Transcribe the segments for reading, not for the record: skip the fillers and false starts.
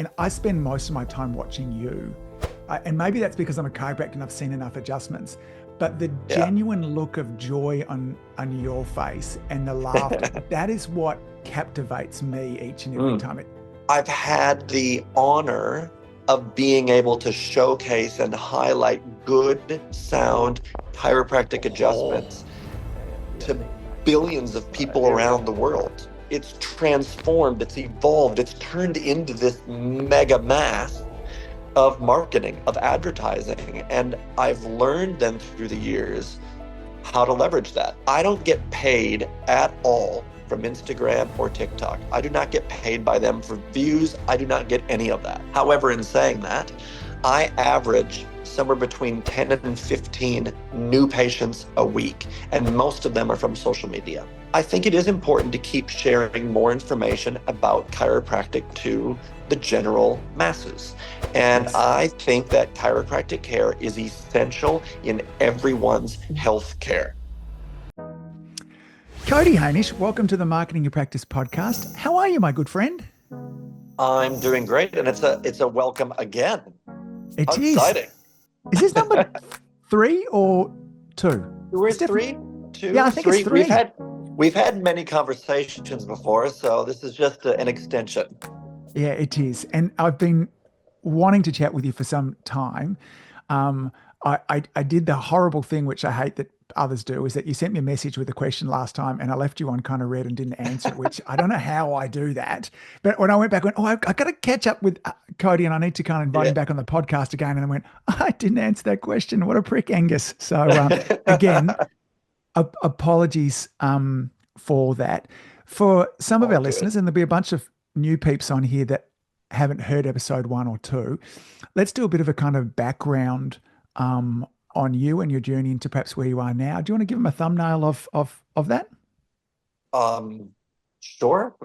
And I spend most of my time watching you. And maybe that's because I'm a chiropractor and I've seen enough adjustments. But the Yeah. genuine look of joy on your face and the laughter, that is what captivates me each and every time. I've had the honor of being able to showcase and highlight good sound chiropractic adjustments to billions of people around the world. It's transformed, it's evolved, it's turned into this mega mass of marketing, of advertising. And I've learned then through the years how to leverage that. I don't get paid at all from Instagram or TikTok. I do not get paid by them for views. I do not get any of that. However, in saying that, I average somewhere between 10 and 15 new patients a week, and most of them are from social media. I think it is important to keep sharing more information about chiropractic to the general masses. And I think that chiropractic care is essential in everyone's health care. Cody Hanish, welcome to the Marketing Your Practice podcast. How are you, my good friend? I'm doing great, and it's a welcome again. It is. Exciting. Is this number 3 or 2? We're three, two, yeah, I think three. it's 3. We've had many conversations before, so this is just an extension. Yeah, it is. And I've been wanting to chat with you for some time. I did the horrible thing, which I hate that others do, is that you sent me a message with a question last time and I left you on kind of red and didn't answer it, which I don't know how I do that. But when I went back, I went, I got to catch up with Cody and I need to kind of invite him back on the podcast again. And I went, I didn't answer that question. What a prick, Angus. So again, apologies for that. For some of our listeners, and there'll be a bunch of new peeps on here that haven't heard episode 1 or 2, let's do a bit of a kind of background on you and your journey into perhaps where you are now. Do you want to give them a thumbnail of that? Sure.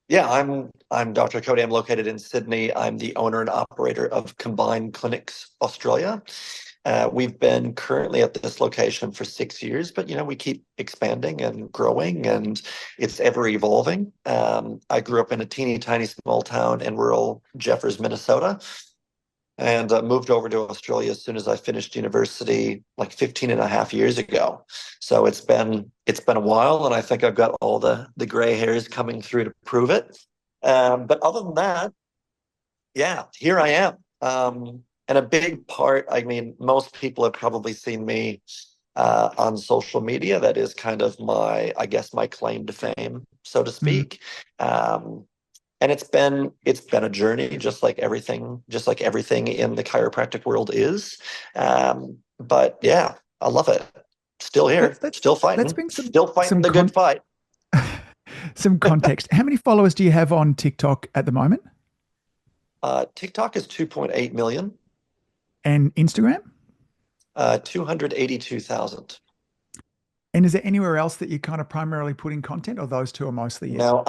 Yeah, I'm Dr. Cody. I'm located in Sydney. I'm the owner and operator of Combined Clinics Australia. We've been currently at this location for 6 years, but we keep expanding and growing, and it's ever evolving. I grew up in a teeny tiny small town in rural Jeffers, Minnesota, and moved over to Australia as soon as I finished university, like 15 and a half years ago. So it's been a while, and I think I've got all the gray hairs coming through to prove it. But other than that, yeah, here I am. And a big part, I mean, most people have probably seen me on social media. That is kind of my claim to fame, so to speak. And it's been a journey, just like everything in the chiropractic world is. But yeah, I love it. Still here, still fighting, still fighting the good fight. Some context. How many followers do you have on TikTok at the moment? TikTok is 2.8 million. And Instagram? 282,000. And is there anywhere else that you kind of primarily put in content, or those two are mostly it? No,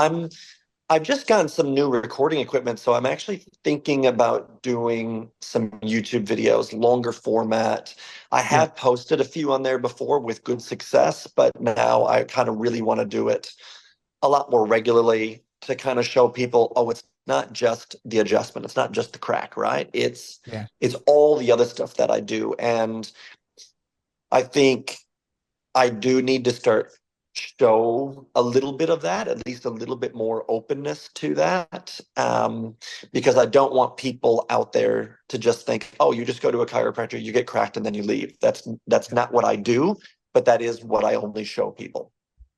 I've just gotten some new recording equipment, so I'm actually thinking about doing some YouTube videos, longer format. I have posted a few on there before with good success, but now I kind of really want to do it a lot more regularly to kind of show people, oh, it's not just the adjustment, it's not just the crack, right? It's all the other stuff that I do. And I think I do need to start show a little bit of that, at least a little bit more openness to that, because I don't want people out there to just think, oh, you just go to a chiropractor, you get cracked, and then you leave. That's not what I do, but that is what I only show people.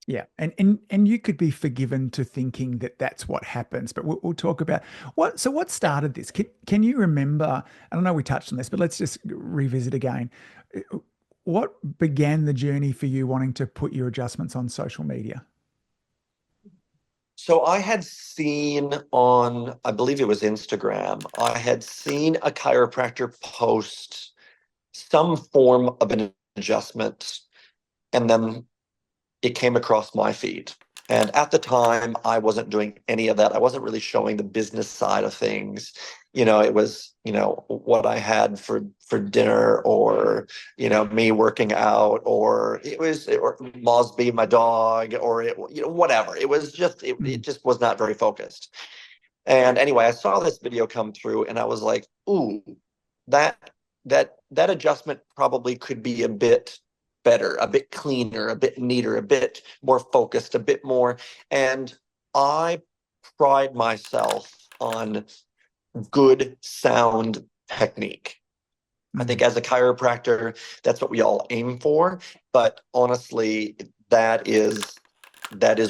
Yeah, and you could be forgiven to thinking that that's what happens, but we'll talk about what started this. Can you remember? I don't know, we touched on this, but let's just revisit again. What began the journey for you wanting to put your adjustments on social media? So I had seen on, I believe it was Instagram, I had seen a chiropractor post some form of an adjustment, and then it came across my feed. And at the time, I wasn't doing any of that. I wasn't really showing the business side of things. It was, what I had for dinner, or, me working out, or Mosby, my dog, or whatever. It was just, it just was not very focused. And anyway, I saw this video come through and I was like, ooh, that that adjustment probably could be a bit better, a bit cleaner, a bit neater, a bit more focused, a bit more. And I pride myself on good sound technique. I think as a chiropractor, that's what we all aim for. But honestly, that is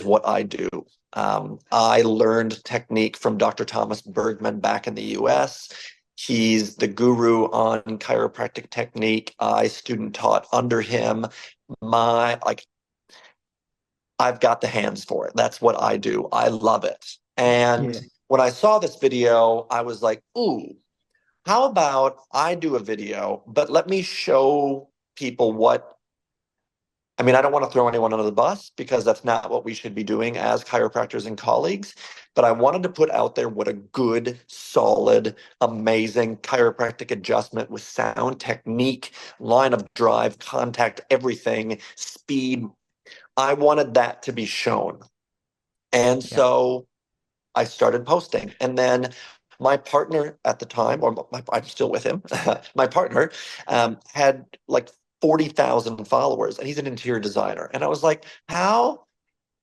what I do. I learned technique from Dr. Thomas Bergman back in the US. He's the guru on chiropractic technique. I student taught under him. I've got the hands for it. That's what I do. I love it. And Yeah. when I saw this video, I was like, ooh, how about I do a video, but let me show people what, I mean, I don't want to throw anyone under the bus because that's not what we should be doing as chiropractors and colleagues, but I wanted to put out there what a good, solid, amazing chiropractic adjustment with sound technique, line of drive, contact, everything, speed. I wanted that to be shown. And Yeah. so I started posting. And then my partner at the time, I'm still with him, my partner had like 40,000 followers and he's an interior designer. And I was like, how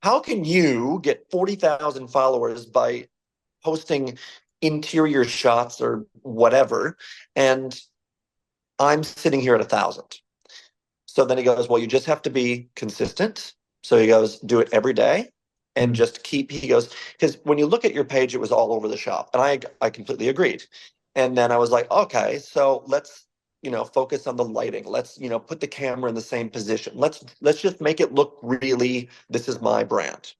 can you get 40,000 followers by posting interior shots or whatever? And I'm sitting here at 1,000. So then he goes, well, you just have to be consistent. So he goes, do it every day and Mm. just keep, he goes, because when you look at your page, it was all over the shop. And I completely agreed. And then I was like, okay, so let's, focus on the lighting. Let's, put the camera in the same position. Let's just make it look really, this is my brand.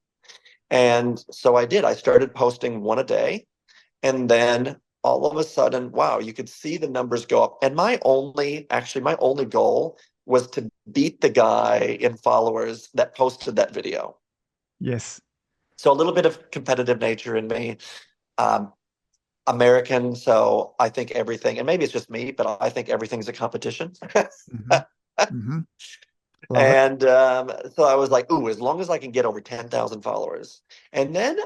And so I did. I started posting one a day. And then all of a sudden, wow, you could see the numbers go up. And my only goal was to beat the guy in followers that posted that video. Yes. So a little bit of competitive nature in me. Um, American, so I think everything, and maybe it's just me, but I think everything's a competition. Hmm. Hmm. Love it. And so I was like, ooh, as long as I can get over 10,000 followers. And then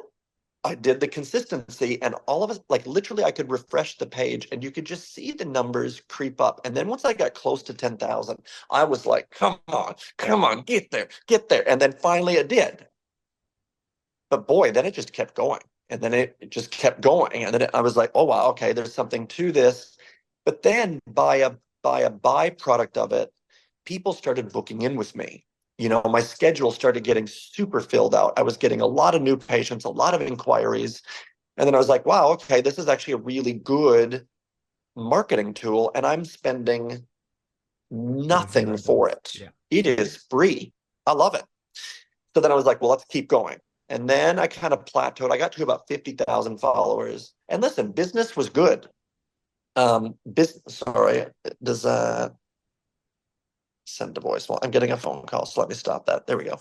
I did the consistency, and all of us, like literally, I could refresh the page and you could just see the numbers creep up. And then once I got close to 10,000, I was like, come on, get there, get there. And then finally it did. But boy, then it just kept going. And then it just kept going. And then I was like, oh, wow, okay, there's something to this. But then by a byproduct of it, people started booking in with me. My schedule started getting super filled out. I was getting a lot of new patients, a lot of inquiries. And then I was like, wow, okay, this is actually a really good marketing tool. And I'm spending Yeah. nothing for $0. it. Yeah. It is free. I love it. So then I was like, well, let's keep going. And then I kind of plateaued. I got to about 50,000 followers. And listen, business was good. Sorry, does send a voice? Well, I'm getting a phone call, so let me stop that. There we go.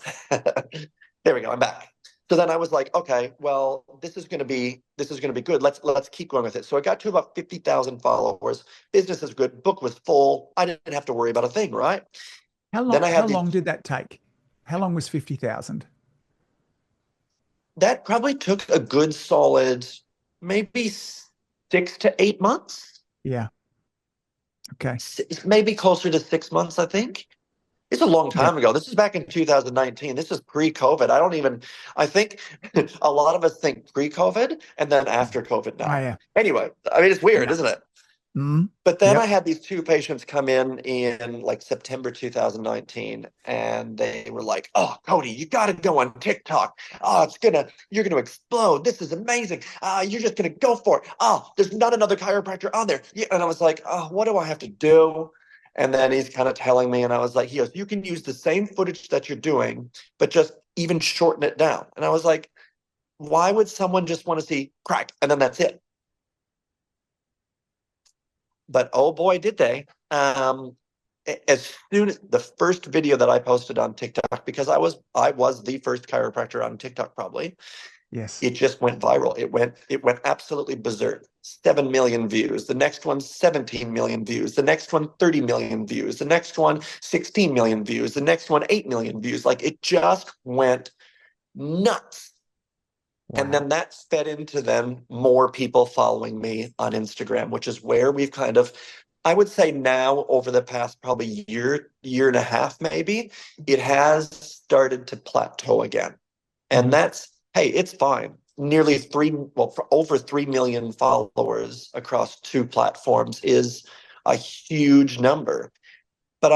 There we go. I'm back. So then I was like, okay, well, this is gonna be good. Let's keep going with it. So I got to about 50,000 followers. Business is good. Book was full. I didn't have to worry about a thing, right? How long, Then I how had the long did that take? How long was 50,000? that probably took a good solid maybe 6 to 8 months. Yeah. Okay. Maybe closer to 6 months, I think. It's a long Yeah. time ago. This is back in 2019. This is pre-COVID. I think a lot of us think pre-COVID and then after COVID Oh, now. yeah. Anyway, I mean, it's weird, Yeah. isn't it? Mm. But then I Yep. had these two patients come in like September 2019, and they were like, "Oh, Cody, you got to go on TikTok. Oh, you're gonna explode. This is amazing. You're just gonna go for it. Oh, there's not another chiropractor on there." Yeah, and I was like, "Oh, what do I have to do?" And then he's kind of telling me, and I was like, he goes, "You can use the same footage that you're doing, but just even shorten it down." And I was like, "Why would someone just want to see crack and then that's it?" But oh boy, did they. As soon as the first video that I posted on TikTok, because I was the first chiropractor on TikTok probably, Yes. it just went viral. It went absolutely berserk. 7 million views. The next one, 17 million views. The next one, 30 million views. The next one, 16 million views. The next one, 8 million views. Like it just went nuts. And Wow. then that fed into then more people following me on Instagram, which is where we've kind of, I would say now over the past probably year and a half, maybe, it has started to plateau again. And Mhm. that's, hey, it's fine. Nearly for over 3 million followers across two platforms is a huge number. But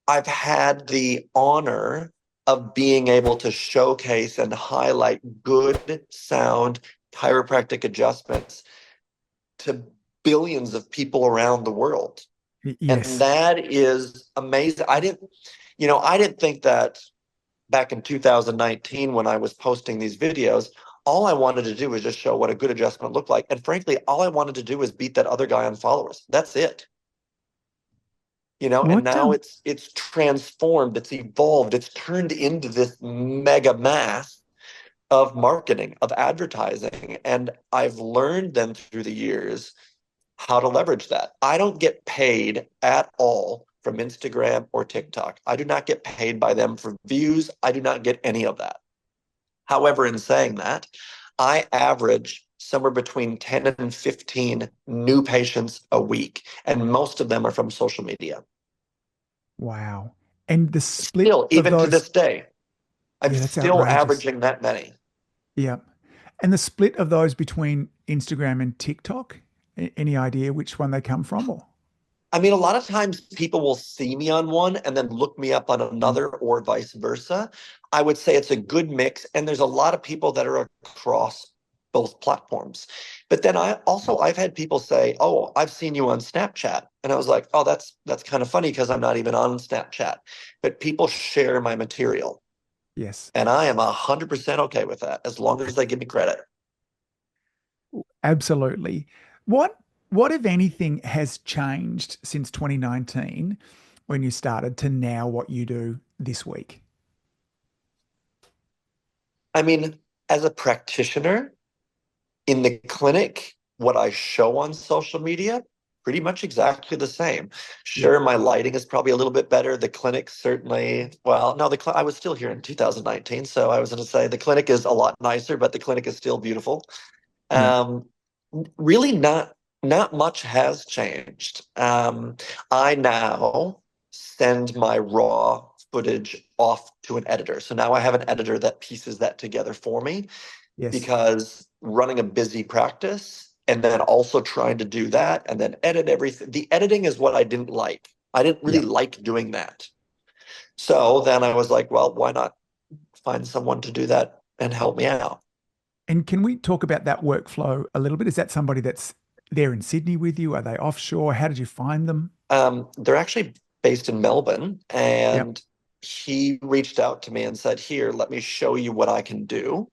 I've had the honor of being able to showcase and highlight good sound chiropractic adjustments to billions of people around the world. And Yes. that is amazing. I didn't think that back in 2019 when I was posting these videos, all I wanted to do was just show what a good adjustment looked like. And frankly, all I wanted to do was beat that other guy on followers. That's it. And What now it's transformed, it's evolved, it's turned into this mega mass of marketing, of advertising. And I've learned then through the years how to leverage that. I don't get paid at all from Instagram or TikTok. I do not get paid by them for views. I do not get any of that. However, in saying that, I average somewhere between 10 and 15 new patients a week, and most of them are from social media. Wow. And the split Still, of even to those, this day, I'm yeah, that's still outrageous. averaging that many. Yeah. And the split of those between Instagram and TikTok, any idea which one they come from or? I mean, a lot of times people will see me on one and then look me up on Mm. another, or vice versa. I would say it's a good mix, and there's a lot of people that are across both platforms. But then I've had people say, "Oh, I've seen you on Snapchat," and I was like, "Oh, that's kind of funny because I'm not even on Snapchat." But people share my material, Yes, and I am 100% okay with that as long as they give me credit. absolutely. What if anything has changed since 2019 when you started to now what you do this week? I mean, as a practitioner, in the clinic, what I show on social media, pretty much exactly the same. Yeah. Sure, my lighting is probably a little bit better. The clinic certainly, well, no, I was still here in 2019, so I was going to say the clinic is a lot nicer, but the clinic is still beautiful. Yeah. Um, Really not much has changed. I now send my raw footage off to an editor. So now I have an editor that pieces that together for me, Yes. because running a busy practice and then also trying to do that and then edit everything. The editing is what I didn't like. I didn't really Yeah. like doing that. So then I was like, well, why not find someone to do that and help me out? And can we talk about that workflow a little bit? Is that somebody that's there in Sydney with you? Are they offshore? How did you find them? They're actually based in Melbourne, Yep. and he reached out to me and said, here, let me show you what I can do.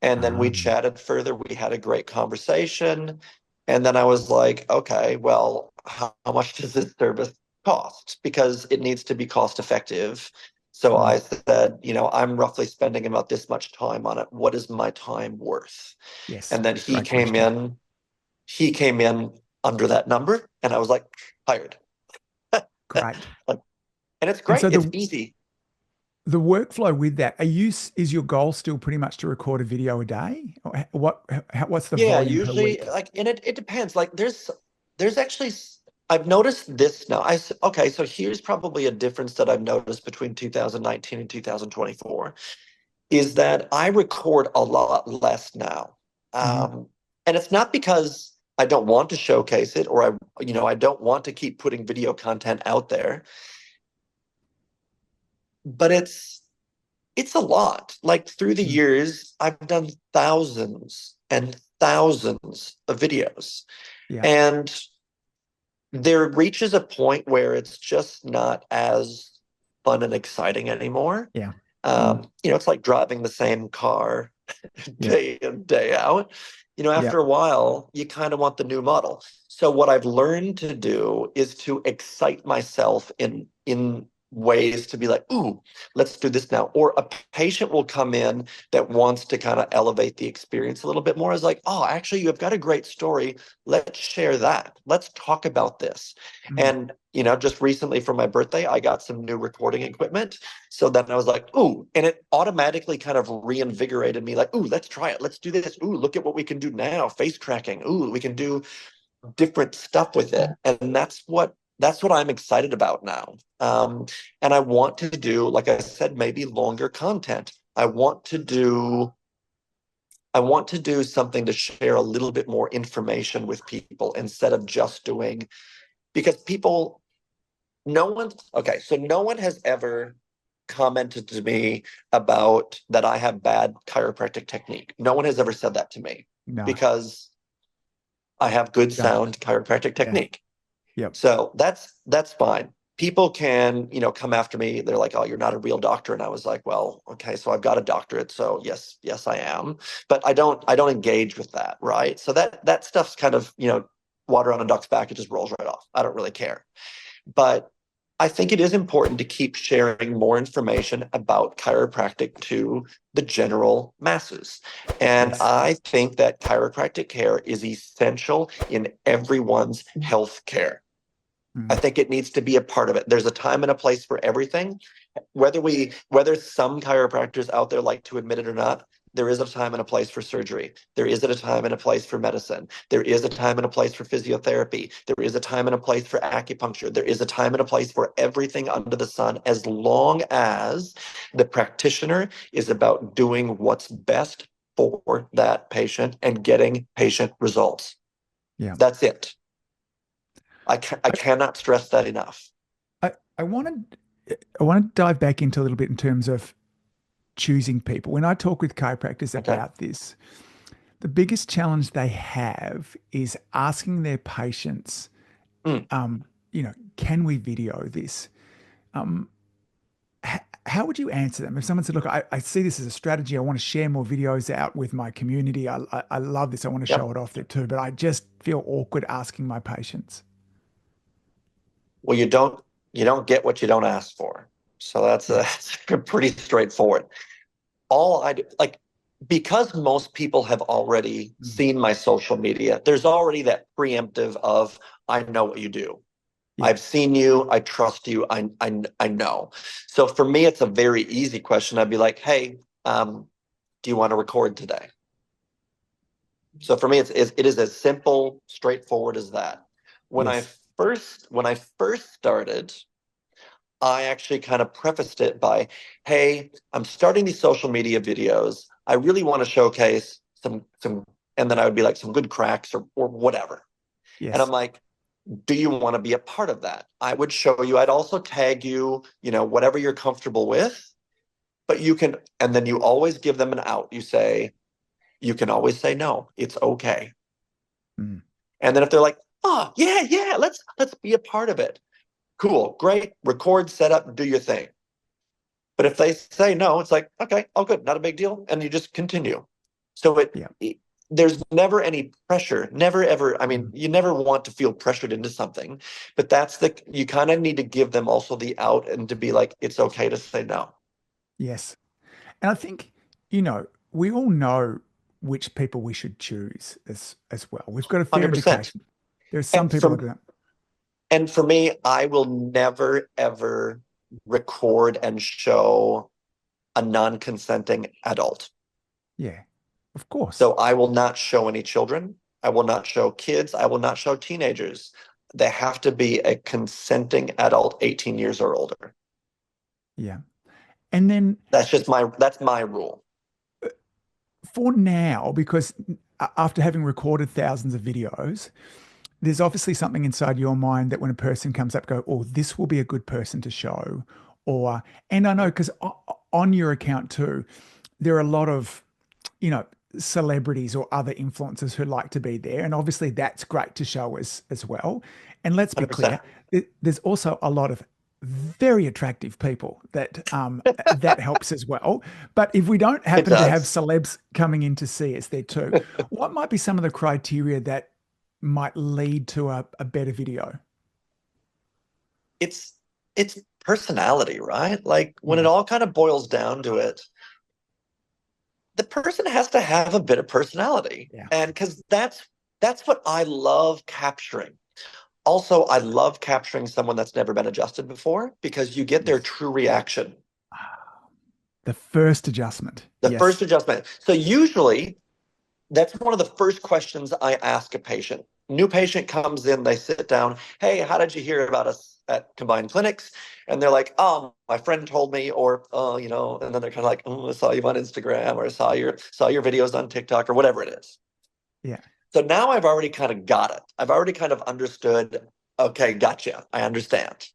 And then we Um, chatted further. We had a great conversation. And then I was like, okay, well, how much does this service cost? Because it needs to be cost effective. So mm, I said, I'm roughly spending about this much time on it. What is my time worth? yes. And then Great question. he came in under that number, and I was like, hired. Great. Like, and it's And great. so It's easy. the workflow with that, is your goal still pretty much to record a video a day? Or what's the Yeah, volume per usually week? like, and it depends. Like there's actually I've noticed this now. Okay, so here's probably a difference that I've noticed between 2019 and 2024 is that I record a lot less now. Hmm. And it's not because I don't want to showcase it, or I don't want to keep putting video content out there, but it's a lot. Like through the Mm, years, I've done thousands and thousands of videos. yeah. And there reaches a point where it's just not as fun and exciting anymore. Yeah. Mm, It's like driving the same car yeah. day in, day out. Yeah. After a while, you kind of want the new model. So what I've learned to do is to excite myself in ways to be like, ooh, let's do this now. Or a patient will come in that wants to kind of elevate the experience a little bit more. Is like, oh, actually, you've got a great story. Let's share that. Let's talk about this. Mm. And, you know, just recently for my birthday, I got some new recording equipment. So then I was like, ooh, and it automatically kind of reinvigorated me like, ooh, let's try it. Let's do this. Ooh, look at what we can do now. Face tracking. Ooh, we can do different stuff with it. And that's what I'm excited about now. And I want to do, like I said, maybe longer content. I want to do something to share a little bit more information with people instead of just doing, because people, no one has ever commented to me about that I have bad chiropractic technique. No one has ever said that to me No, because I have good don't. sound chiropractic Yeah. technique. Yep. So that's fine. People can, come after me. They're like, "Oh, you're not a real doctor." And I was like, "Well, okay, so I've got a doctorate, so yes, I am." But I don't engage with that, right? So that stuff's kind of, water on a duck's back. It just rolls right off. I don't really care. But I think it is important to keep sharing more information about chiropractic to the general masses. And Yes. I think that chiropractic care is essential in everyone's health care. I Mm. think it needs to be a part of it. There's a time and a place for everything. Whether some chiropractors out there like to admit it or not, there is a time and a place for surgery. There is a time and a place for medicine. There is a time and a place for physiotherapy. There is a time and a place for acupuncture. There is a time and a place for everything under the sun, as long as the practitioner is about doing what's best for that patient and getting patient results. Yeah. That's it. I cannot stress that enough. I want to dive back into a little bit in terms of choosing people. When I talk with chiropractors Okay. about this, the biggest challenge they have is asking their patients, Mm. can we video this? Um, how would you answer them if someone said, look, I see this as a strategy. I want to share more videos out with my community. I love this. I want to show Yep. it off there too, but I just feel awkward asking my patients. Well, you don't get what you don't ask for. So that's Yeah. that's pretty straightforward. All I do, like, because most people have already Mm. seen my social media, there's already that preemptive of, I know what you do. Yeah. I've seen you. I trust you. I know. So for me, it's a very easy question. I'd be like, hey, do you want to record today? So for me, it is as simple, straightforward as that. When I Yes. first started, I actually kind of prefaced it by, hey, I'm starting these social media videos. I really want to showcase some, and then I would be like some good cracks or whatever. And I'm Yes. like, do you want to be a part of that? I would show you. I'd also tag you, whatever you're comfortable with. But you can, and then you always give them an out. You can always say no. It's okay. Mm. And then if they're like, oh yeah, let's be a part of it. Cool, great. Record, set up, do your thing. But if they say no, it's like, okay, all good, not a big deal, and you just continue. So Yeah. there's never any pressure, never ever. I mean, Mm. you never want to feel pressured into something, but you kind of need to give them also the out and to be like, it's okay to say no. Yes. And I think, we all know which people we should choose as well. We've got a fair 100%. indication. There are some And people that from don't. and for me, I will never ever record and show a non-consenting adult. Yeah, of course. So I will not show any children. I will not show kids. I will not show teenagers. They have to be a consenting adult, 18 years or older. Yeah. And then That's my rule. for now, because after having recorded thousands of videos, there's obviously something inside your mind that when a person comes up, go, oh, this will be a good person to show. Or, and I know because on your account too, there are a lot of, you know, celebrities or other influencers who like to be there. And obviously that's great to show as well. And let's be clear, 100%. there's also a lot of very attractive people that helps as well. But if we don't It happen to have does. celebs coming in to see us there too, what might be some of the criteria that might lead to a better video? It's it's personality, right? Like when it Yeah. all kind of boils down to it, the person has to have a bit of personality. Yeah. And because that's what I love capturing. Also, I love capturing someone that's never been adjusted before because you get their Yes. true reaction. The first adjustment. The first Yes. adjustment. So usually that's one of the first questions I ask a patient. New patient comes in, they sit down. Hey, how did you hear about us at Combined Clinics? And they're like, oh, my friend told me, or oh, and then they're kind of like, oh, I saw you on Instagram, or I saw your videos on TikTok, or whatever it is. Yeah. So now I've already kind of got it. I've already kind of understood. Okay, gotcha. I understand.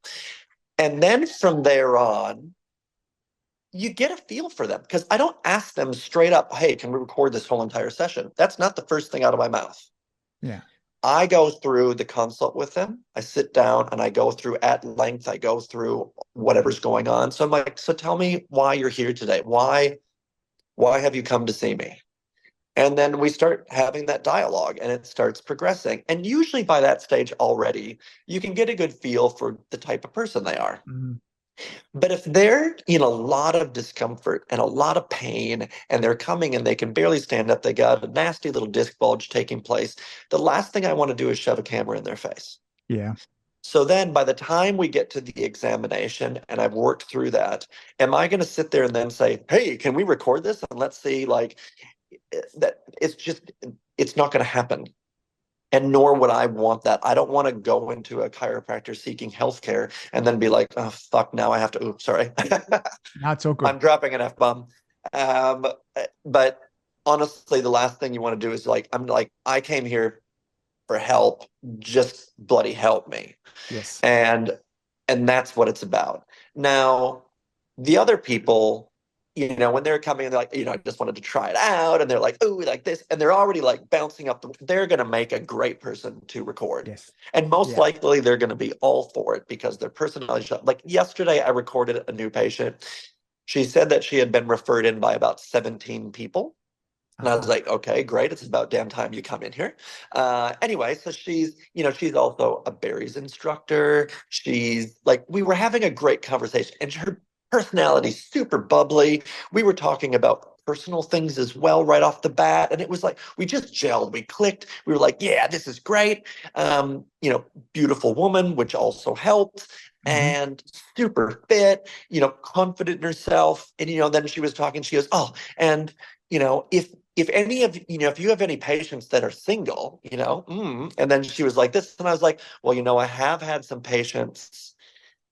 And then from there on, you get a feel for them because I don't ask them straight up, hey, can we record this whole entire session? That's not the first thing out of my mouth. Yeah. I go through the consult with them. I sit down and I go through at length. I go through whatever's going on. So I'm like, so tell me why you're here today. Why have you come to see me? And then we start having that dialogue and it starts progressing. And usually by that stage already, you can get a good feel for the type of person they are. Mm. But if they're in a lot of discomfort and a lot of pain and they're coming and they can barely stand up, they got a nasty little disc bulge taking place, the last thing I want to do is shove a camera in their face. Yeah. So then by the time we get to the examination and I've worked through that, am I going to sit there and then say, hey, can we record this? And let's see, like, that it's not going to happen. And nor would I want that. I don't want to go into a chiropractor seeking healthcare and then be like, oh, fuck, now I have to, oops, sorry. No, it's all good. I'm dropping an F-bomb. Um, but honestly, the last thing you want to do is like, I'm like, I came here for help, just bloody help me. Yes. And that's what it's about. Now, the other people, when they're coming and they're like, I just wanted to try it out, and they're like, oh, like this, and they're already like bouncing up they're going to make a great person to record. Yes. And most Yeah. likely they're going to be all for it because their personality shot. Like yesterday, I recorded a new patient. She said that she had been referred in by about 17 people. And I was like, okay, great. It's about damn time you come in here. Anyway, so she's also a Barry's instructor. She's like, we were having a great conversation and her personality's super bubbly. We were talking about personal things as well right off the bat. And it was like, we just gelled, we clicked. We were like, yeah, this is great. Beautiful woman, which also helped. Mm-hmm. And super fit, confident in herself. And, then she was talking, she goes, oh, and, if any of if you have any patients that are single, and then she was like this, and I was like, well, I have had some patients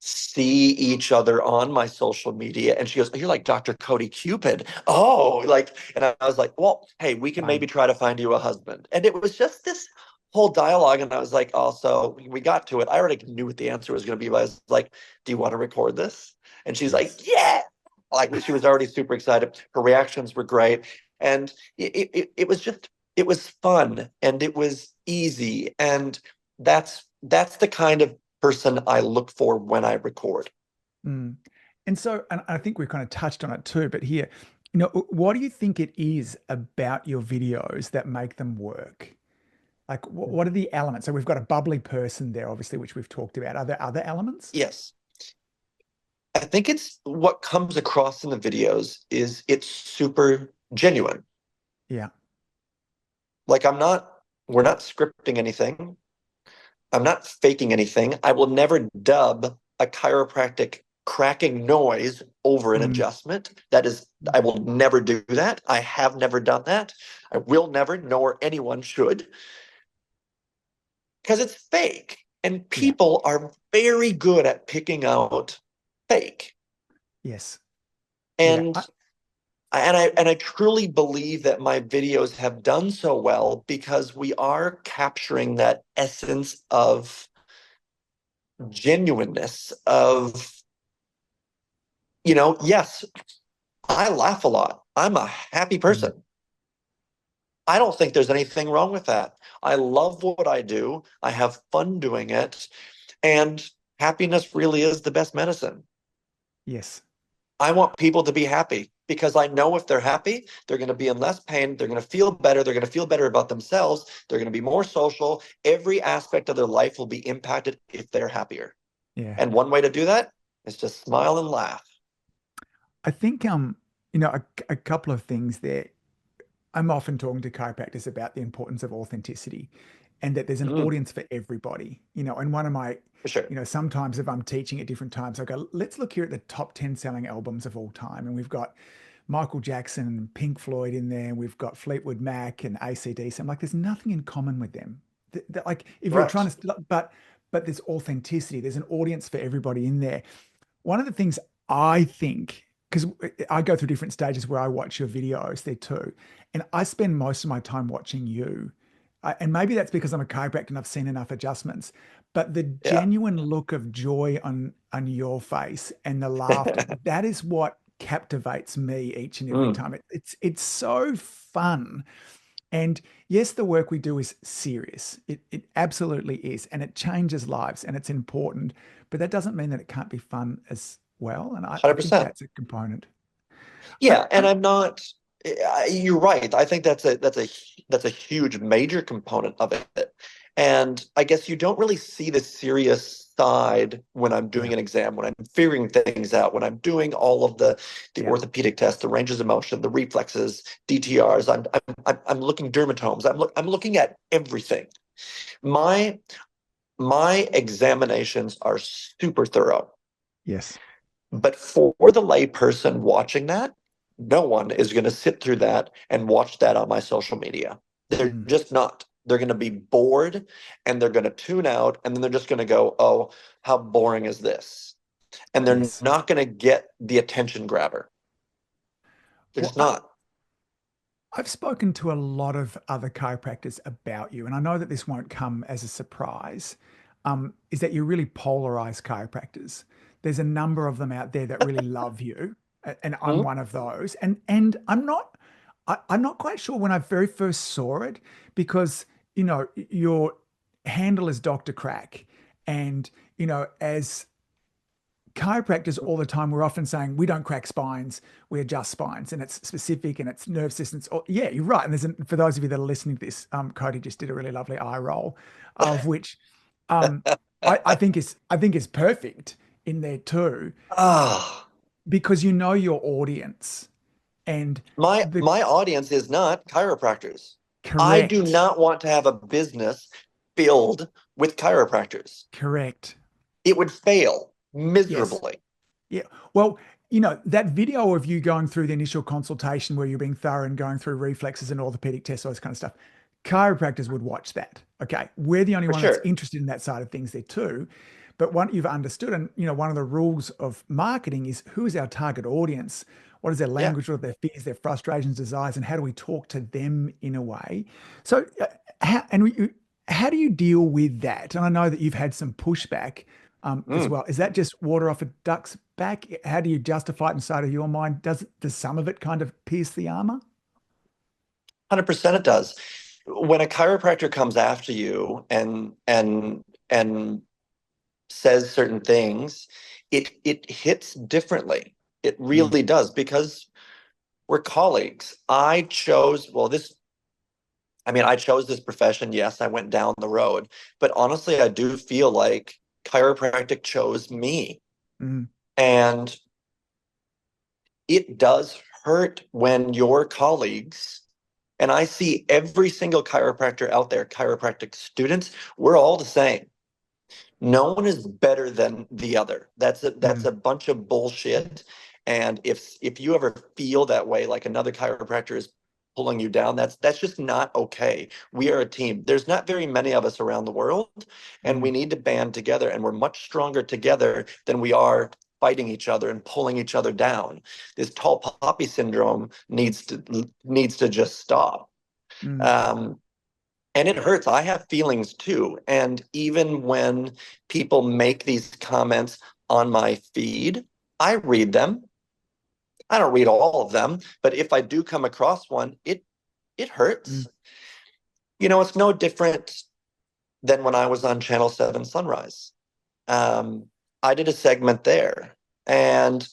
see each other on my social media, and she goes, oh, you're like Dr. Cody Cupid. Oh, like, and I was like, well, hey, we can maybe try to find you a husband. And it was just this whole dialogue, and I was like, oh, so we got to it. I already knew what the answer was going to be, but I was like, do you want to record this? And she's like, Yes. yeah. Like she was already super excited. Her reactions were great. And it was fun and it was easy. And that's the kind of person I look for when I record. Mm. And so, and I think we've kind of touched on it too, but here, what do you think it is about your videos that make them work? Like, what are the elements? So we've got a bubbly person there, obviously, which we've talked about. Are there other elements? Yes. I think it's what comes across in the videos is it's super genuine. Yeah. Like we're not scripting anything. I'm not faking anything. I will never dub a chiropractic cracking noise over an Mm. adjustment. I will never do that. I have never done that. I will never, nor anyone should, because it's fake. And Yeah. people are very good at picking out fake. Yes. Yeah. And I truly believe that my videos have done so well because we are capturing that essence of genuineness of, yes, I laugh a lot. I'm a happy Mm. person. I don't think there's anything wrong with that. I love what I do. I have fun doing it. And happiness really is the best medicine. Yes. I want people to be happy because I know if they're happy, they're going to be in less pain. They're going to feel better. They're going to feel better about themselves. They're going to be more social. Every aspect of their life will be impacted if they're happier. Yeah. And one way to do that It's just smile and laugh. I think a couple of things there. I'm often talking to chiropractors about the importance of authenticity and that there's an Mm, audience for everybody. And one of my, for sure. sometimes if I'm teaching at different times, I go, let's look here at the top 10 selling albums of all time. And we've got Michael Jackson and Pink Floyd in there. We've got Fleetwood Mac and AC/DC. I'm like, there's nothing in common with them. Like if you're trying Correct. to, but there's authenticity. There's an audience for everybody in there. One of the things I think, because I go through different stages where I watch your videos there too, and I spend most of my time watching you. And maybe that's because I'm a chiropractor and I've seen enough adjustments, but the Yeah. genuine look of joy on your face and the laughter, that is what captivates me each and every Mm, time. It's so fun. And yes, the work we do is serious. It absolutely is. And it changes lives and it's important. But that doesn't mean that it can't be fun as well. And I think 100%. that's a component. Yeah, and I'm I'm not. You're right. I think that's a huge major component of it. And I guess you don't really see the serious side when I'm yeah, doing an exam, when I'm figuring things out, when I'm doing all of the yeah, orthopedic tests, the ranges of motion, the reflexes, DTRs. I'm looking dermatomes. I'm looking at everything. My my examinations are super thorough. yes. But for the layperson watching that, no one is going to sit through that and watch that on my social media. They're Mm, just not. They're going to be bored and they're going to tune out and then they're just going to go, oh, how boring is this? And they're yes. not going to get the attention grabber. They're Well, just not. I've spoken to a lot of other chiropractors about you, and I know that this won't come as a surprise, is that you're really polarized chiropractors. There's a number of them out there that really love you, and I'm Hmm? one of those. And I'm not quite sure when I very first saw it because your handle is Dr. Crack, and as chiropractors all the time, we're often saying we don't crack spines, we adjust spines, and it's specific and it's nerve systems. Oh, yeah, you're right. And for those of you that are listening to this, Cody just did a really lovely eye roll, of which um, I think is perfect in there too, Ah, because you know your audience and my the my audience is not chiropractors. I do correct, not want to have a business filled with chiropractors. correct, It would fail yes. miserably. Yeah. Well, that video of you going through the initial consultation where you're being thorough and going through reflexes and orthopedic tests, all this kind of stuff, chiropractors would watch that. Okay. We're the only For one that's sure. interested in that side of things there too. But one you've understood, and one of the rules of marketing is who is our target audience? What is their Yeah. language, what are their fears, their frustrations, desires, and how do we talk to them in a way? So, how do you deal with that? And I know that you've had some pushback as Mm, well. Is that just water off a duck's back? How do you justify it inside of your mind? Does some of it kind of pierce the armor? 100% it does. When a chiropractor comes after you and says certain things, it hits differently. It Mm, really does because we're colleagues. I chose this profession. Yes, I went down the road, but honestly, I do feel like chiropractic chose me. mm, And it does hurt when your colleagues, and I see every single chiropractor out there, chiropractic students, we're all the same. No one is better than the other. That's mm, a bunch of bullshit. And if you ever feel that way, like another chiropractor is pulling you down, that's just not okay. We are a team. There's not very many of us around the world, and we mm, need to band together. And we're much stronger together than we are fighting each other and pulling each other down. This tall poppy syndrome needs to just stop. mm, Um, and it hurts. I have feelings too. And even when people make these comments on my feed, I read them. I don't read all of them, but if I do come across one, it hurts. mm, It's no different than when I was on Channel 7 Sunrise. Um, I did a segment there. And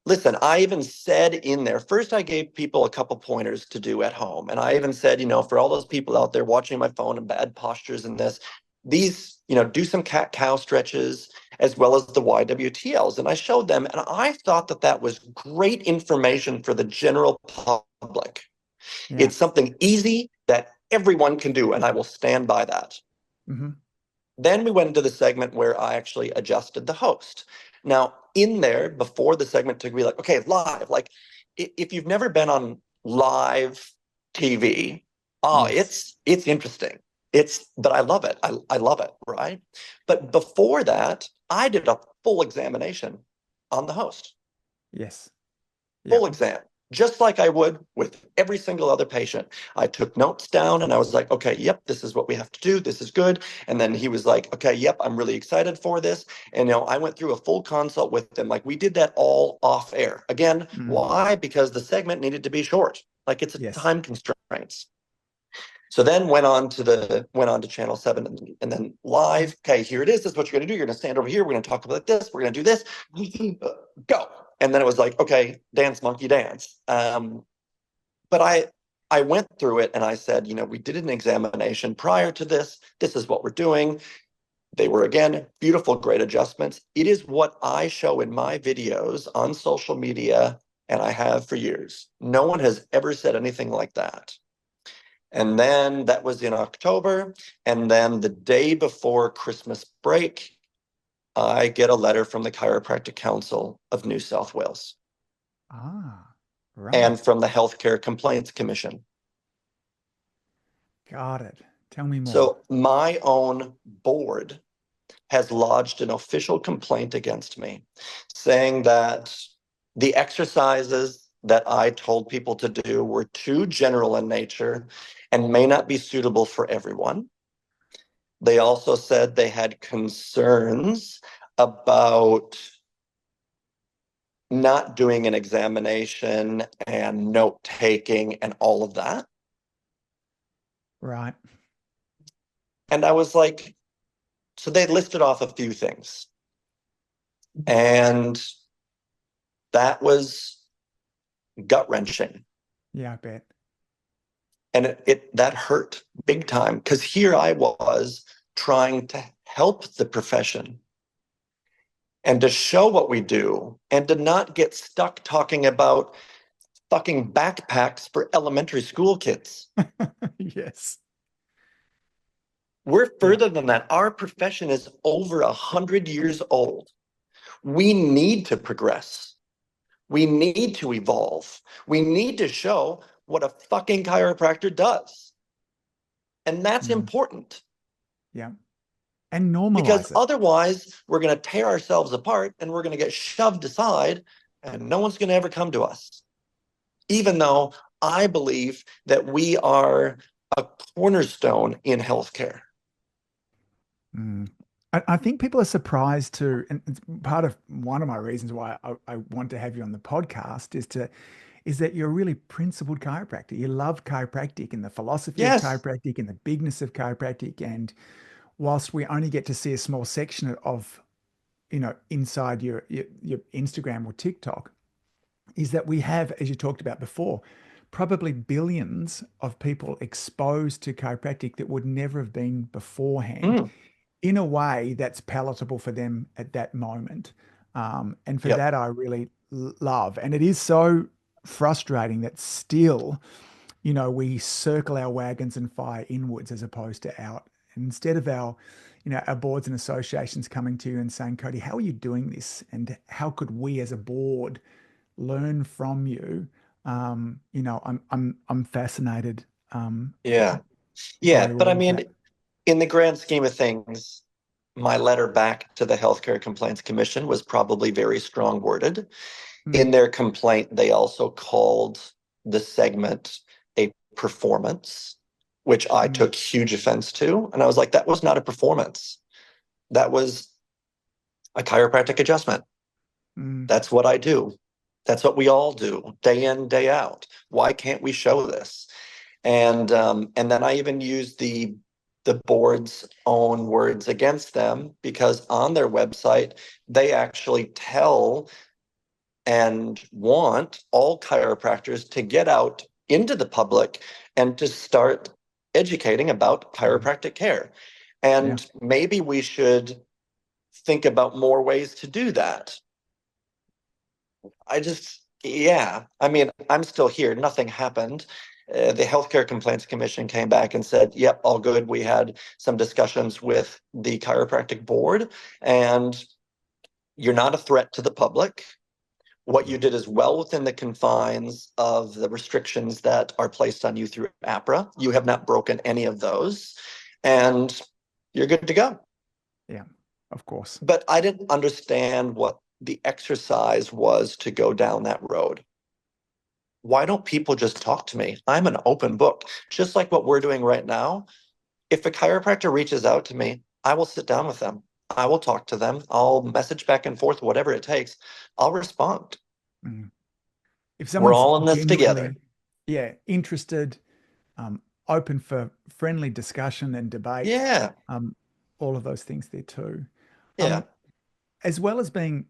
listen, I even said in there, first I gave people a couple pointers to do at home. And I even said, for all those people out there watching my phone and bad postures and this, these, do some cat cow stretches as well as the YWTLs. And I showed them, and I thought that that was great information for the general public. Yeah. It's something easy that everyone can do, and I will stand by that. Mm-hmm. Then we went into the segment where I actually adjusted the host. Now, in there, before the segment to be like, okay, live, like if you've never been on live TV, Yes. it's interesting. But I love it. I love it, right? But before that, I did a full examination on the host. Yes. Yeah. Full exam, just like I would with every single other patient. I took notes down and I was like, okay, yep, this is what we have to do. This is good. And then he was like, okay, yep, I'm really excited for this. And, I went through a full consult with him. Like we did that all off air. Again, Mm. why? Because the segment needed to be short. Like it's a Yes. time constraints. So then went on to channel 7 and then live. Okay, here it is. This is what you're going to do. You're going to stand over here. We're going to talk about this. We're going to do this. Go. And then it was like, okay, dance, monkey, dance. But I went through it and I said, we did an examination prior to this. This is what we're doing. They were, again, beautiful, great adjustments. It is what I show in my videos on social media, and I have for years. No one has ever said anything like that. And then that was in October. And then the day before Christmas break, I get a letter from the Chiropractic Council of New South Wales Ah, and right. from the Healthcare Complaints Commission. Got it. Tell me more. So my own board has lodged an official complaint against me, saying that the exercises that I told people to do were too general in nature and may not be suitable for everyone. They also said they had concerns about not doing an examination and note taking and all of that. Right. And I was like, so they listed off a few things. And that was gut wrenching. Yeah, I bet. And that hurt big time because here I was trying to help the profession and to show what we do and to not get stuck talking about fucking backpacks for elementary school kids. Yes. We're Yeah. further than that. Our profession is over 100 years old. We need to progress. We need to evolve. We need to show what a fucking chiropractor does. And that's Mm. important Yeah. And because normalize it. otherwise we're going to tear ourselves apart and we're going to get shoved aside and no one's going to ever come to us. Even though I believe that we are a cornerstone in healthcare. Mm. I think people are surprised too, and it's part of one of my reasons why I want to have you on the podcast is that you're a really principled chiropractor. You love chiropractic and the philosophy of Yes. chiropractic and the bigness of chiropractic. And whilst we only get to see a small section of, inside your Instagram or TikTok, is that we have, as you talked about before, probably billions of people exposed to chiropractic that would never have been beforehand Mm. in a way that's palatable for them at that moment. And for Yep. that, I really love. And it is so frustrating that still, we circle our wagons and fire inwards as opposed to out. And instead of our boards and associations coming to you and saying, Cody, how are you doing this? And how could we as a board learn from you? I'm fascinated Yeah. by Yeah. But I all of mean, that. in the grand scheme of things, my letter back to the Healthcare Complaints Commission was probably very strong worded. In Mm, their complaint, they also called the segment a performance, which I mm, took huge offense to. And I was like, that was not a performance. That was a chiropractic adjustment. mm, That's what I do. That's what we all do day in, day out. Why can't we show this? And then I even used the board's own words against them because on their website, they actually tell and want all chiropractors to get out into the public and to start educating about mm. chiropractic care. Yeah. And maybe we should think about more ways to do that. Yeah, I mean, I'm still here. Nothing happened. The Healthcare Complaints Commission came back and said, yep, all good. We had some discussions with the chiropractic board, and you're not a threat to the public. What you did is well within the confines of the restrictions that are placed on you through APRA. You have not broken any of those, and you're good to go. Yeah, of course. But I didn't understand what the exercise was to go down that road. Why don't people just talk to me? I'm an open book, just like what we're doing right now. If a chiropractor reaches out to me, I will sit down with them. I will talk to them. I'll message back and forth, whatever it takes. I'll respond. Mm. If We're someone's all in this together. genuinely, yeah, interested, open for friendly discussion and debate, Yeah, um, all of those things there too. yeah. As well as being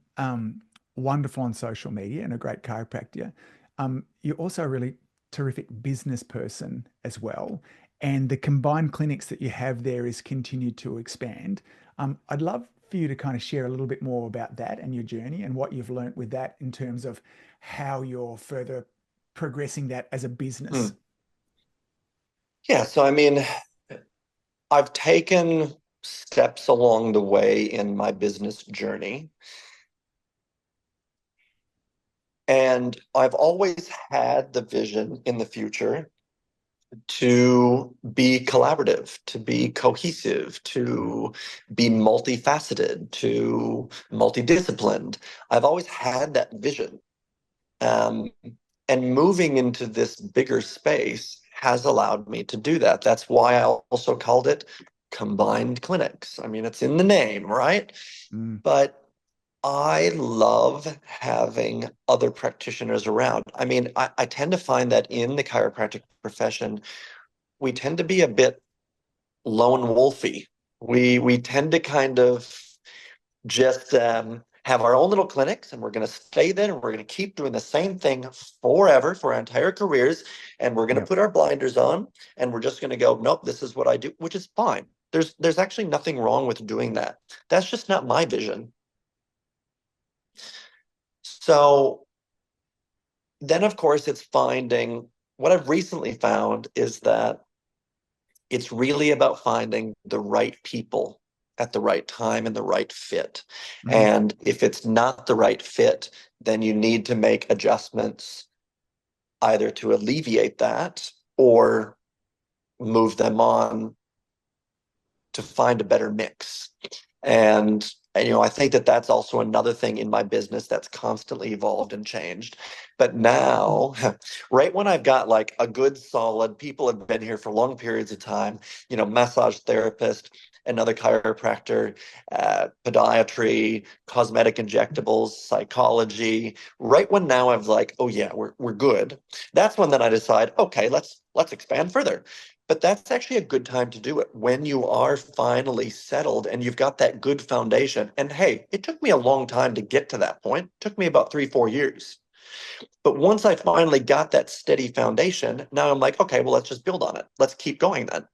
wonderful on social media and a great chiropractor, you're also a really terrific business person as well. And the combined clinics that you have there is continued to expand. I'd love for you to kind of share a little bit more about that and your journey and what you've learned with that in terms of how you're further progressing that as a business. Hmm. Yeah, so I mean, I've taken steps along the way in my business journey. And I've always had the vision in the future to be collaborative, to be cohesive, to be multifaceted, to multidisciplined. I've always had that vision. Um, and moving into this bigger space has allowed me to do that. That's why I also called it combined clinics. I mean, it's in the name, right? Mm, But I love having other practitioners around. I mean, I tend to find that in the chiropractic profession, we tend to be a bit lone wolfy. We tend to kind of just have our own little clinics, and we're going to stay there, and we're going to keep doing the same thing forever for our entire careers, and we're going to yep. put our blinders on, and we're just going to go, nope, this is what I do, which is fine. There's actually nothing wrong with doing that. That's just not my vision. So then, of course, it's finding what I've recently found is that it's really about finding the right people at the right time and the right fit. Mm, And if it's not the right fit, then you need to make adjustments either to alleviate that or move them on to find a better mix. And I think that that's also another thing in my business that's constantly evolved and changed. But now, right when I've got like a good solid, people have been here for long periods of time, massage therapist, another chiropractor, podiatry, cosmetic injectables, psychology. Right when now I've like, oh yeah, we're good. That's when then I decide, okay, let's expand further. But that's actually a good time to do it when you are finally settled and you've got that good foundation. And hey, it took me a long time to get to that point. It took me about 3-4 years. But once I finally got that steady foundation, now I'm like, okay, well, let's just build on it. Let's keep going then.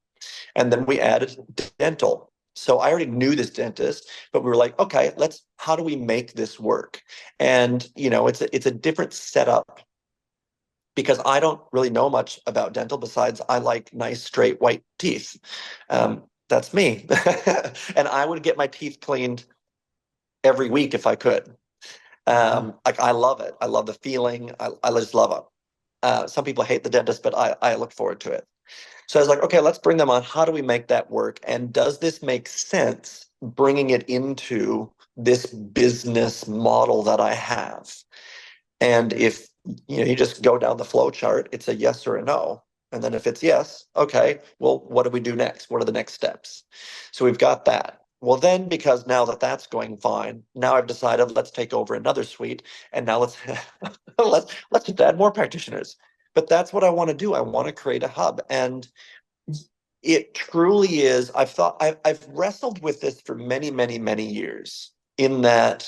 And then we added dental. So I already knew this dentist, but we were like, okay, how do we make this work? And it's a different setup because I don't really know much about dental besides I like nice straight white teeth. That's me. And I would get my teeth cleaned every week if I could. wow. Like I love it. I love the feeling. I just love it. Some people hate the dentist, but I look forward to it. So I was like, okay, let's bring them on. How do we make that work? And does this make sense bringing it into this business model that I have? And if you just go down the flow chart, it's a yes or a no. And then if it's yes, okay, well, what do we do next? What are the next steps? So we've got that. Well, then, because now that that's going fine, now I've decided let's take over another suite, and now let's let's just add more practitioners. But that's what I want to do. I want to create a hub, and it truly is. I've wrestled with this for many, many, many years. In that,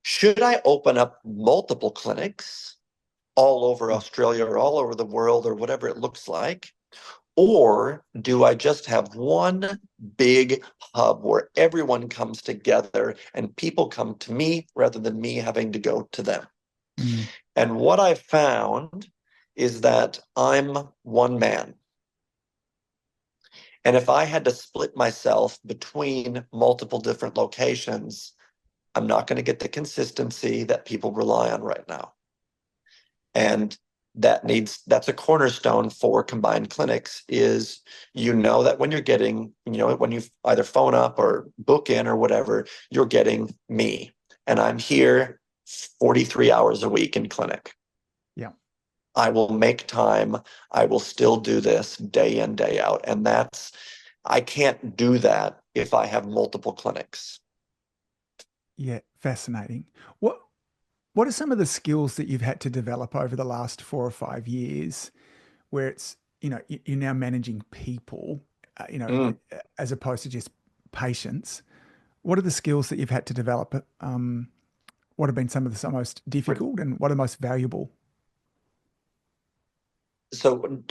should I open up multiple clinics all over Australia or all over the world or whatever it looks like? Or do I just have one big hub where everyone comes together and people come to me rather than me having to go to them? Mm. And what I found is that I'm one man. And if I had to split myself between multiple different locations, I'm not going to get the consistency that people rely on right now. And that's a cornerstone for combined clinics is that when you're getting, when you either phone up or book in or whatever, you're getting me. And I'm here 43 hours a week in clinic. Yeah. I will make time. I will still do this day in, day out. And I can't do that if I have multiple clinics. Yeah. Fascinating. What are some of the skills that you've had to develop over the last 4 or 5 years where it's, you're now managing people, Mm. as opposed to just patients? What are the skills that you've had to develop? What have been some of the most difficult and what are most valuable? So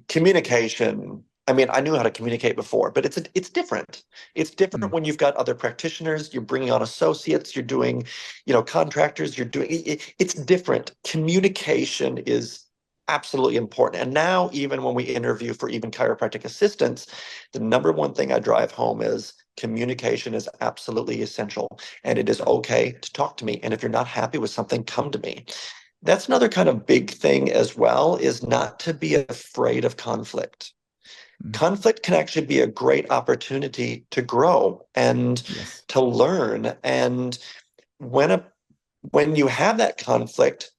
communication, I mean, I knew how to communicate before, but it's different. It's different Mm. when you've got other practitioners, you're bringing on associates, you're doing, contractors, it's different. Communication is absolutely important. And now, even when we interview for even chiropractic assistants, the number one thing I drive home is communication is absolutely essential. And it is okay to talk to me. And if you're not happy with something, come to me. That's another kind of big thing as well, is not to be afraid of conflict. Mm. Conflict can actually be a great opportunity to grow and Yes. to learn. And when when you have that conflict,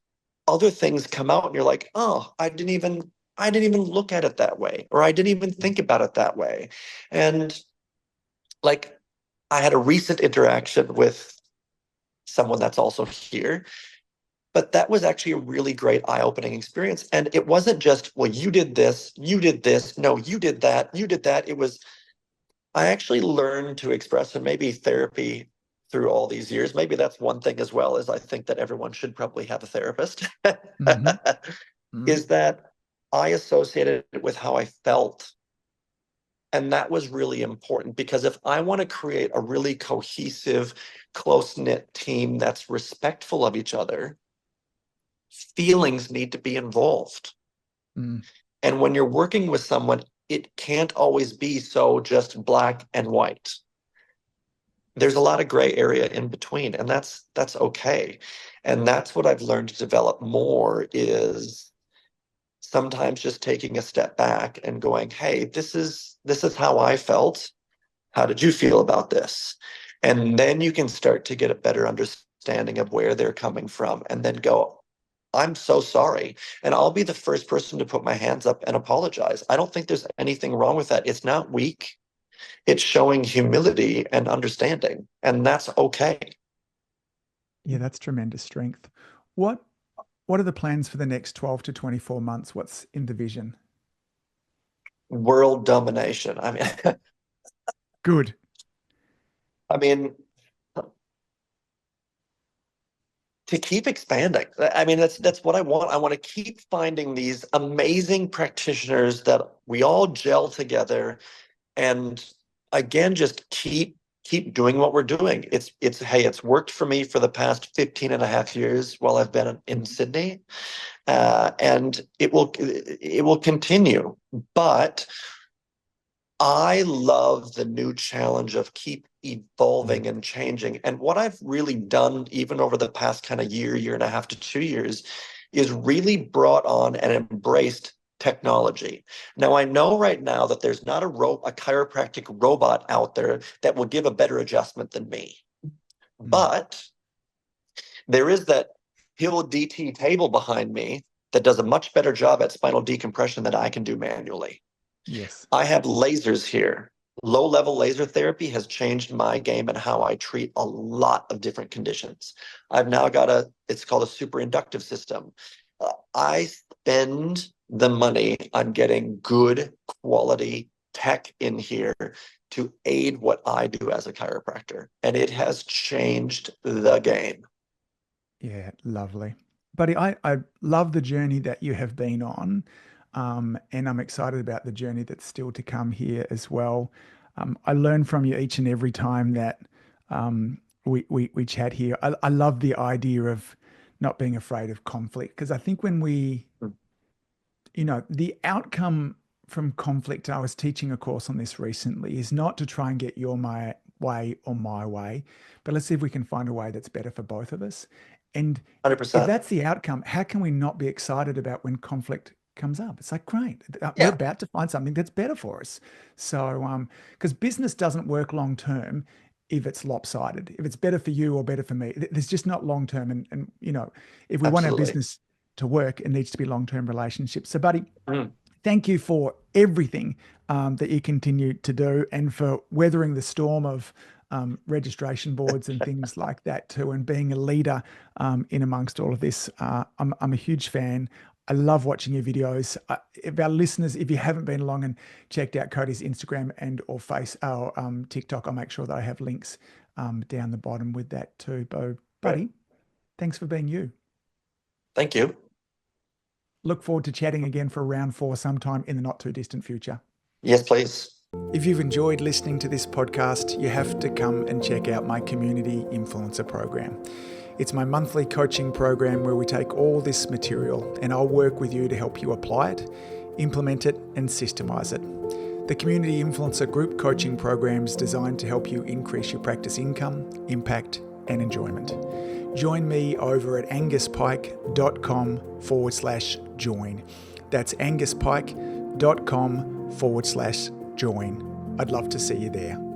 other things come out and you're like, oh, I didn't even look at it that way, or I didn't even think about it that way. And like I had a recent interaction with someone that's also here. But that was actually a really great eye-opening experience. And it wasn't just, well, you did this, you did this, no, you did that, you did that. It was, I actually learned to express, and maybe therapy through all these years, maybe that's one thing as well, is I think that everyone should probably have a therapist, Hmm. Hmm. is that I associated it with how I felt. And that was really important because if I want to create a really cohesive, close-knit team that's respectful of each other, feelings need to be involved. Mm. And when you're working with someone, it can't always be so just black and white. There's a lot of gray area in between, and that's okay. And that's what I've learned to develop more is sometimes just taking a step back and going, hey, this is how I felt. How did you feel about this? And then you can start to get a better understanding of where they're coming from and then go, I'm so sorry. And I'll be the first person to put my hands up and apologize. I don't think there's anything wrong with that. It's not weak. It's showing humility and understanding. And that's okay. Yeah, that's tremendous strength. What what are the plans for the next 12 to 24 months? What's in the vision? World domination. I mean, Good. I mean, to keep expanding. I mean, that's what I want. I want to keep finding these amazing practitioners that we all gel together and again just keep doing what we're doing. It's hey, it's worked for me for the past 15 and a half years while I've been in Sydney, and it will continue, but I love the new challenge of keep Mm. evolving and changing. And what I've really done, even over the past kind of year and a half to 2 years, is really brought on and embraced technology. Now, I know right now that there's not a chiropractic robot out there that will give a better adjustment than me. Mm. But there is that Hill DT table behind me that does a much better job at spinal decompression than I can do manually. Yes. I have lasers here. Low level laser therapy has changed my game and how I treat a lot of different conditions. I've now got it's called a super inductive system. I spend the money on getting good quality tech in here to aid what I do as a chiropractor. And it has changed the game. Yeah, lovely. Buddy, I love the journey that you have been on. And I'm excited about the journey that's still to come here as well. I learn from you each and every time that we chat here. I love the idea of not being afraid of conflict, because I think when the outcome from conflict, I was teaching a course on this recently, is not to try and get my way or my way, but let's see if we can find a way that's better for both of us. And if 100%. that's the outcome, how can we not be excited about when conflict comes up? It's like, great, we're Yeah, about to find something that's better for us. So, because business doesn't work long term if it's lopsided, if it's better for you or better for me. There's just not long term. And if we want our absolutely. business to work, it needs to be long-term relationships. So, buddy, Mm. thank you for everything that you continue to do, and for weathering the storm of registration boards and things like that too, and being a leader in amongst all of this. I'm a huge fan. I love watching your videos. If our listeners, if you haven't been along and checked out Cody's Instagram and or TikTok, I'll make sure that I have links down the bottom with that too. Great. Buddy, thanks for being you. Thank you. Look forward to chatting again for round 4 sometime in the not too distant future. Yes, please. If you've enjoyed listening to this podcast, you have to come and check out my Community Influencer program. It's my monthly coaching program where we take all this material and I'll work with you to help you apply it, implement it, and systemize it. The Community Influencer Group Coaching program is designed to help you increase your practice income, impact, and enjoyment. Join me over at anguspyke.com/join. That's anguspyke.com/join. I'd love to see you there.